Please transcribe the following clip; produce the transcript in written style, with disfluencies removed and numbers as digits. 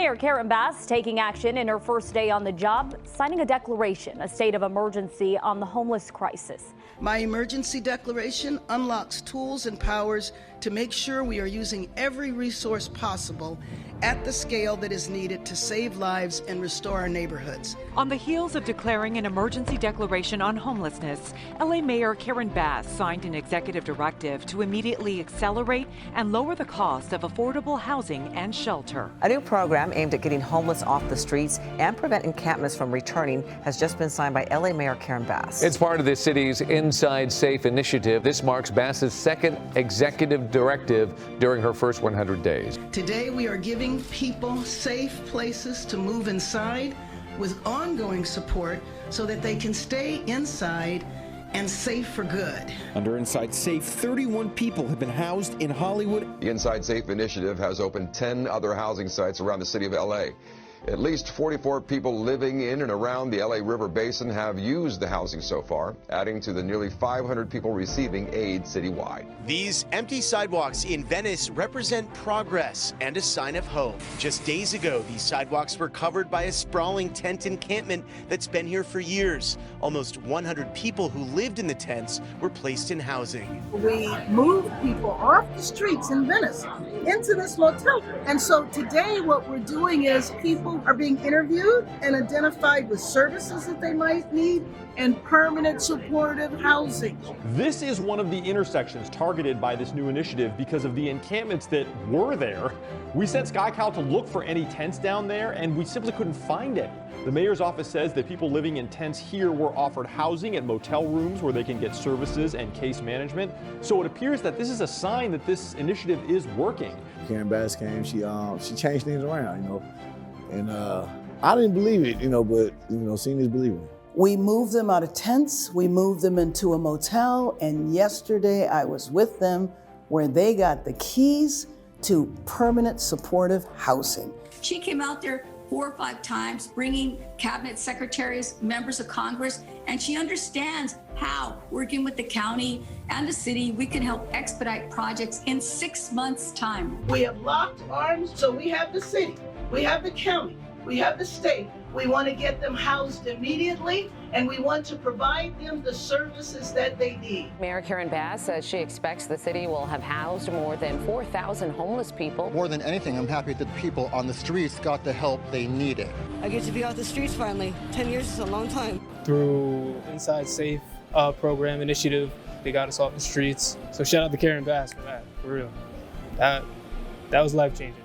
Mayor Karen Bass taking action in her first day on the job, signing a declaration, a state of emergency on the homeless crisis. My emergency declaration unlocks tools and powers to make sure we are using every resource possible at the scale that is needed to save lives and restore our neighborhoods. On the heels of declaring an emergency declaration on homelessness, LA Mayor Karen Bass signed an executive directive to immediately accelerate and lower the cost of affordable housing and shelter. A new program aimed at getting homeless off the streets and prevent encampments from returning has just been signed by LA Mayor Karen Bass. It's part of the city's Inside Safe initiative. This marks Bass's second executive directive during her first 100 days. Today we are giving people safe places to move inside with ongoing support so that they can stay inside and safe for good. Under Inside Safe, 31 people have been housed in Hollywood. The Inside Safe initiative has opened 10 other housing sites around the city of LA. At least 44 people living in and around the LA River Basin have used the housing so far, adding to the nearly 500 people receiving aid citywide. These empty sidewalks in Venice represent progress and a sign of hope. Just days ago, these sidewalks were covered by a sprawling tent encampment that's been here for years. Almost 100 people who lived in the tents were placed in housing. We moved people off the streets in Venice into this motel. And so today what we're doing is people are being interviewed and identified with services that they might need and permanent supportive housing. This is one of the intersections targeted by this new initiative because of the encampments that were there. We sent SkyCal to look for any tents down there and we simply couldn't find any. The mayor's office says that people living in tents here were offered housing at motel rooms where they can get services and case management. So it appears that this is a sign that this initiative is working. Karen Bass came, she changed things around, and I didn't believe it, but seeing is believing. We moved them out of tents, we moved them into a motel, and yesterday I was with them where they got the keys to permanent supportive housing. She came out there 4 or 5 times, bringing cabinet secretaries, members of Congress, and she understands how, working with the county and the city, we can help expedite projects in 6 months' time. We have locked arms, so we have the city, we have the county, we have the state. We want to get them housed immediately, and we want to provide them the services that they need. Mayor Karen Bass says she expects the city will have housed more than 4,000 homeless people. More than anything, I'm happy that the people on the streets got the help they needed. I get to be off the streets finally. 10 years is a long time. Through Inside Safe program initiative, they got us off the streets. So shout out to Karen Bass for that, for real. That was life-changing.